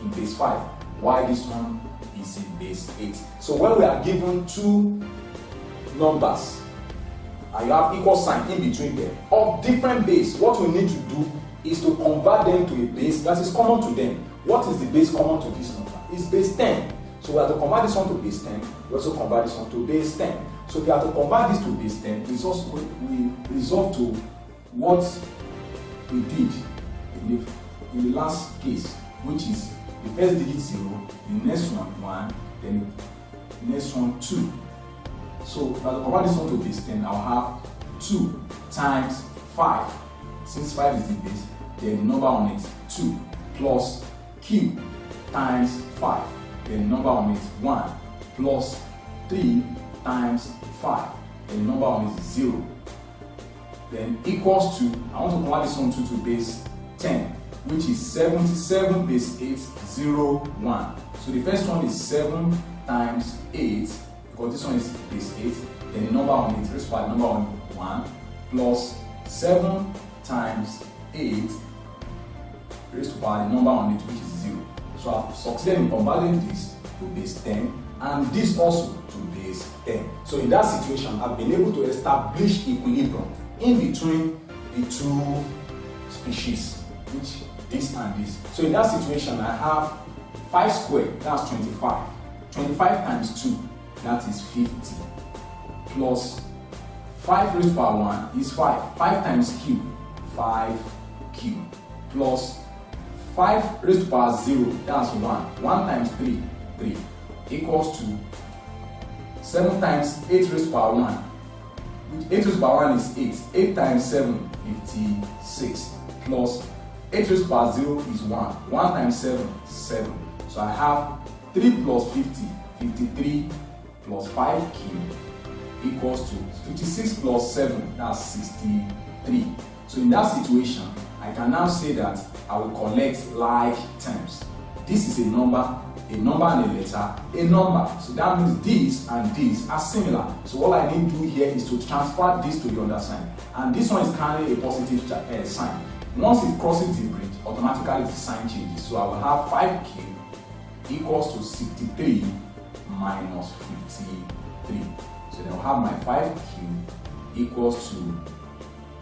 in base 5, while this one is in base 8. So when we are given two numbers and you have equal sign in between them of different base, what we need to do is to convert them to a base that is common to them. What is the base common to this number? It's base 10. So we have to convert this one to base 10. We also convert this one to base 10. So if we have to convert this to base 10, we resolve to what we did in the last case, which is the first digit 0, the next one 1, then the next one 2. So if I convert this one to base 10, I'll have 2 times 5. Since 5 is the base, then the number on it 2 plus q times 5. Then the number on it 1 plus 3 times 5. Then the number on it is 0. Then equals to, I want to convert this one to base 10, which is 77 base 8, 0, 1. So the first one is 7 times 8, because this one is base 8, then the number on it, raised by the number on 1, plus 7 times 8, raised by the number on it, which is 0. So I've succeeded in converting this to base 10, and this also to base 10. So in that situation, I've been able to establish equilibrium in between the two species, which this and this. So in that situation, I have 5 squared, that's 25. 25 times 2, that is 50. Plus 5 raised to the power 1 is 5. 5 times q, 5q. Plus 5 raised to the power 0, that's 1. 1 times 3, 3. Equals to 7 times 8 raised to the power 1. 8 raised to the power 1 is 8. 8 times 7, 56. Plus 8 raised to the power 0 is 1. 1 times 7, 7. So I have 3 plus 50, 53 plus 5q equals to 56 plus 7, that's 63. So in that situation, I can now say that I will collect like terms. This is a number and a letter, a number. So that means this and this are similar. So all I need to do here is to transfer this to the other sign. And this one is carrying a positive sign. Once it crosses the bridge, automatically the sign changes. So I will have 5q equals to 63 minus 53. So then I'll have my 5q equals to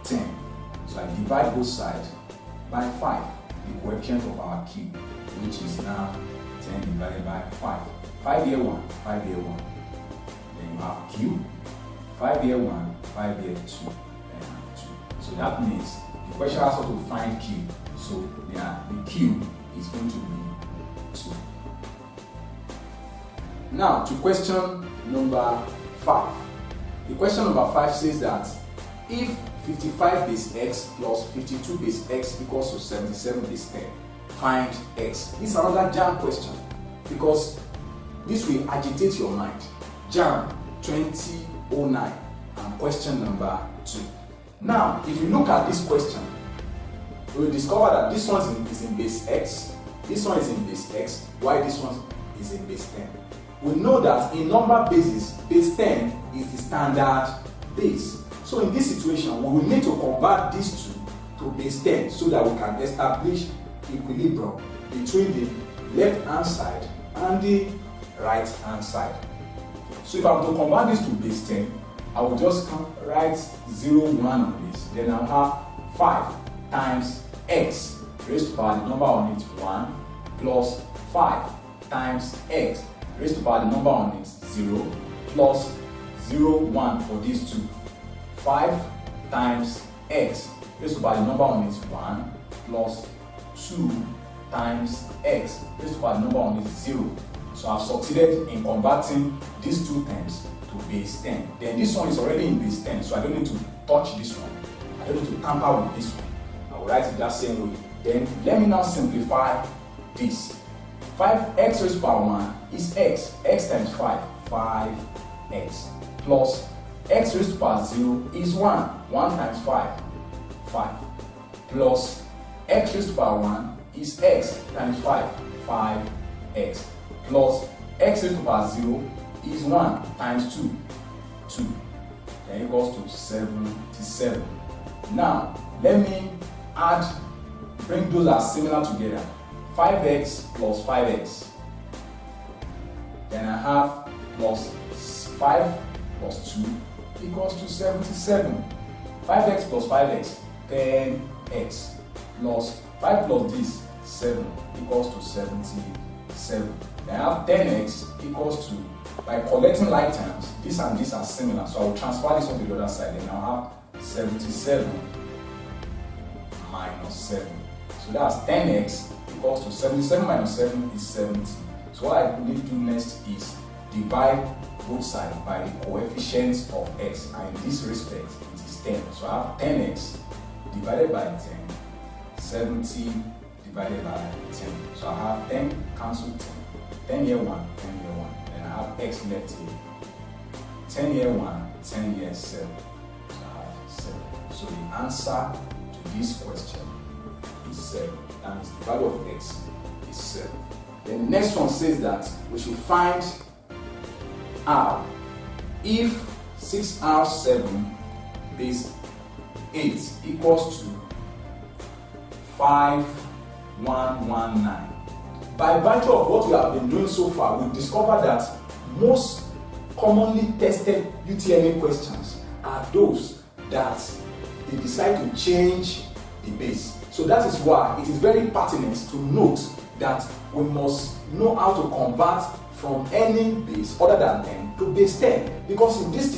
10. So I divide both sides by 5, the coefficient of our q, which is now 10 divided by 5. 5 here 1, 5 here 1. Then you have q, 5 here 1, 5 here 2, then 2. So that means the question has to find q. So the q is going to be 2. Now to question number 5. The question number 5 says that if 55 base x plus 52 base x equals to 77 base 10, find x. This is another JAMB question because this will agitate your mind. JAMB 2009 and question number 2. Now, if you look at this question, we will discover that this one is in base x, this one is in base x, while this one is in base 10. We know that in number bases, base 10 is the standard base. So in this situation, we will need to convert these two to base 10 so that we can establish equilibrium between the left hand side and the right hand side. So if I'm to convert this to base 10, I will just write 0, 1 on this. Then I'll have 5 times x raised to the power the number on it 1 plus 5 times x raised to the power the number on it 0 plus 0, 1 for these two. 5 times x raised to the power the number on it 1 plus 2 times x raised to the power the number on it 0. So I've succeeded in converting these two terms to base 10. Then this one is already in base 10, so I don't need to touch this one. I don't need to tamper with this one. I will write it that same way. Then let me now simplify this. 5x raised to the power 1 is x. X times 5, 5x. Plus x raised to the power 0 is 1. 1 times 5, 5. Plus x raised to the power 1 is x times 5, 5x. Plus x raised to the power 0 is 1 times 2, 2. Then equals to 77. Now, let me bring those as similar together. 5x plus 5x. Then I have plus 5 plus 2 equals to 77. 5x plus 5x, 10x, plus 5 plus this, 7, equals to 77. Then I have 10x equals to, by collecting like terms, this and this are similar, so I will transfer this one to the other side, and I'll have 77 minus 7. So that's 10x equals to 77 minus 7 is 70. So what I need to do next is divide both sides by the coefficients of x, and in this respect it is 10. So I have 10x divided by 10, 70 divided by 10. So I have 10 cancel 10. 10 here 1, 10 here 1. Then I have x left here. 10 here 1, 10 here 7. So I have 7. So the answer to this question is 7. That means the value of x is 7. Then the next one says that we should find r if 6r7 base 8 equals to 5119. By virtue of what we have been doing so far, we've discovered that most commonly tested UTME questions are those that they decide to change the base. So that is why it is very pertinent to note that we must know how to convert from any base other than 10 to base 10, because in this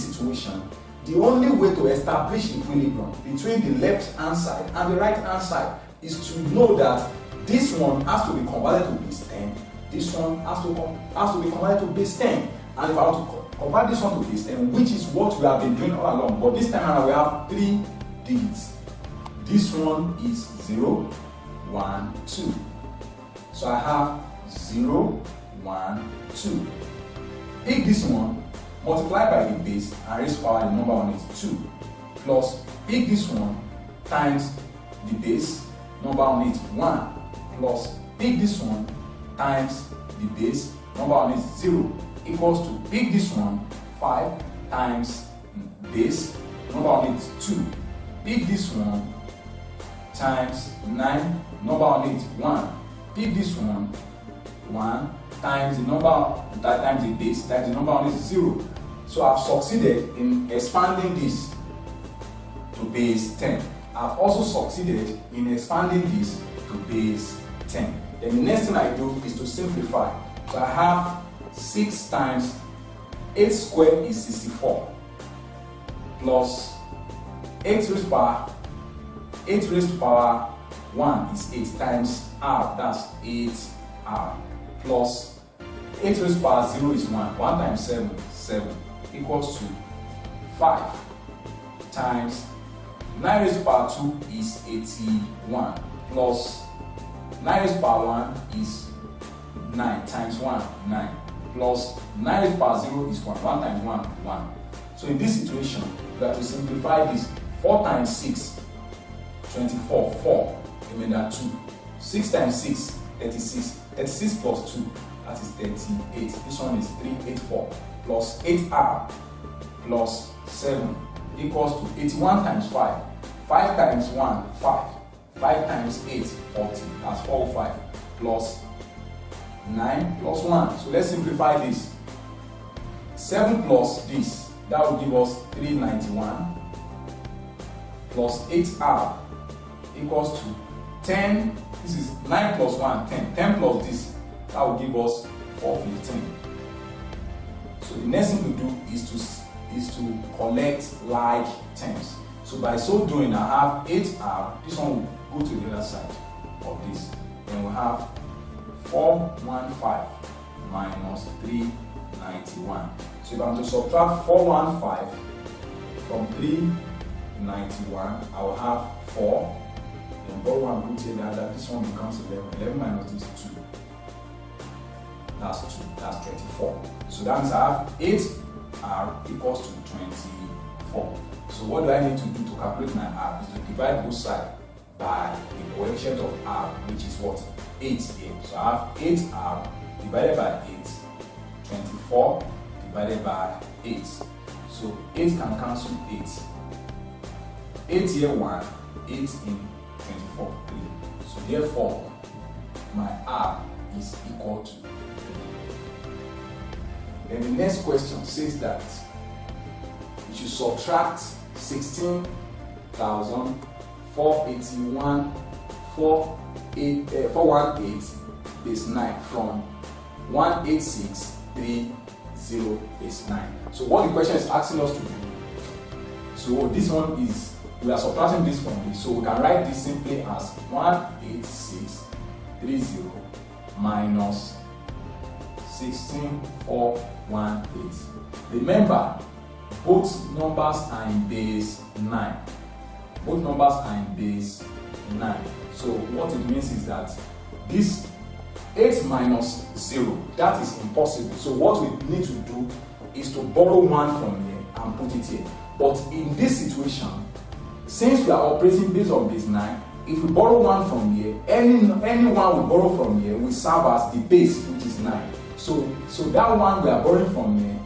situation, the only way to establish equilibrium between the left hand side and the right hand side is to know that this one has to be converted to base 10, this one has to be converted to base 10, and if I want to convert this one to base 10, which is what we have been doing all along, but this time around we have 3 digits. This one is 0, 1, 2. So I have 0, 1, 2. Take this one, multiply by the base, and raise power the number on it 2. Plus, take this one times the base, number on it 1. Plus, take this one times the base, number on it 0. Equals to, take this one 5 times base, number on it 2. Take this one times 9, number on it 1. Take this one 1 times the number times the base times the number on it 0. So I've succeeded in expanding this to base 10. I've also succeeded in expanding this to base 10. Then the next thing I do is to simplify. So I have 6 times 8 squared is 64 plus 8 raised to power 1 is 8 times r, that's 8r, plus 8 raised to power 0 is 1, 1 times 7, 7, equals to 5 times 9 raised to power 2 is 81, plus 9 raised to power 1 is 9 times 1, 9, plus 9 raised to power 0 is 1, 1 times 1, 1. So in this situation, we have to simplify this. 4 times 6, 24, 4, remainder 2. 6 times 6, 36. 36 plus 2, that is 38. This one is 384 plus 8r plus 7 equals to 81 times 5. 5 times 1, 5. 5 times 8, 40. That's 405 plus 9 plus 1. So let's simplify this. 7 plus this, that will give us 391 plus 8r equals to 10. This is 9 plus 1, 10. 10 plus this, that will give us 415. So the next thing to do is to collect like terms. So by so doing, I have 8r. This one will go to the other side of this. Then we have 415 minus 391. So if I'm to subtract 415 from 391, I will have 4. Then borrow and put here that this one becomes 11. 11 minus this 2. That's 2. That's 24. So that means I have 8r equals to 24. So what do I need to do to calculate my r? Is to divide both sides by the coefficient of r, which is what? 8 here. So I have 8r divided by 8, 24 divided by 8. So 8 can cancel 8. 8 here 1, 8 in 24, 3. So therefore, equal to 3. Then the next question says that you should subtract 16,481,418 base 9 from 18630 base 9. So what the question is asking us to do, so this one is, we are subtracting this from this, so we can write this simply as 18630 minus 16418. Remember, both numbers are in base 9. Both numbers are in base 9. So what it means is that this 8 minus 0, that is impossible. So what we need to do is to borrow 1 from here and put it here. But in this situation, since we are operating based on base 9, if we borrow 1 from here, any one we borrow from here will serve as the base, which is 9. So that one we are borrowing from here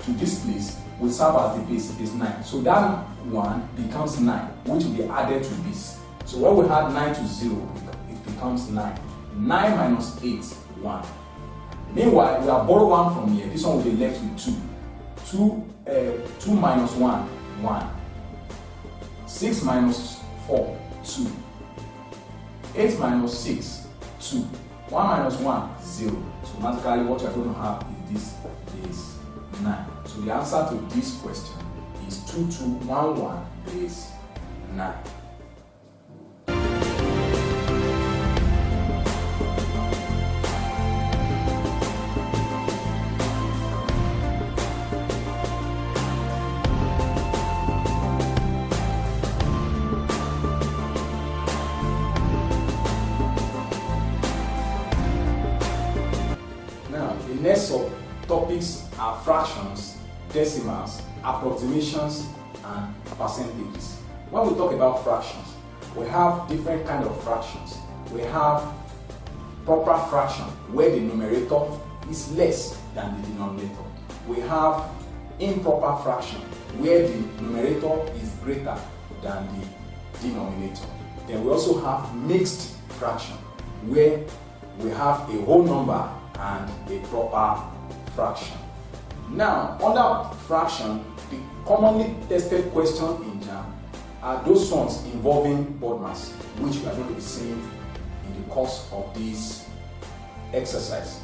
to this place will serve as the base, is 9. So that one becomes 9, which will be added to this. So when we add 9 to 0, it becomes 9. 9 minus 8, 1. Meanwhile, we have borrowed 1 from here. This one will be left with 2. 2 minus 1, 1. 6 minus 4, 2. 8 minus 6, 2. 1 minus 1, 0. So automatically what we are going to have is this base 9. So the answer to this question is 2211 base 9. The next topics are fractions, decimals, approximations, and percentages. When we talk about fractions, we have different kinds of fractions. We have proper fraction, where the numerator is less than the denominator. We have improper fraction, where the numerator is greater than the denominator. Then we also have mixed fraction, where we have a whole number and a proper fraction. Now, under fraction, the commonly tested question in JAMB are those ones involving board mass, which we are going to be seeing in the course of this exercise.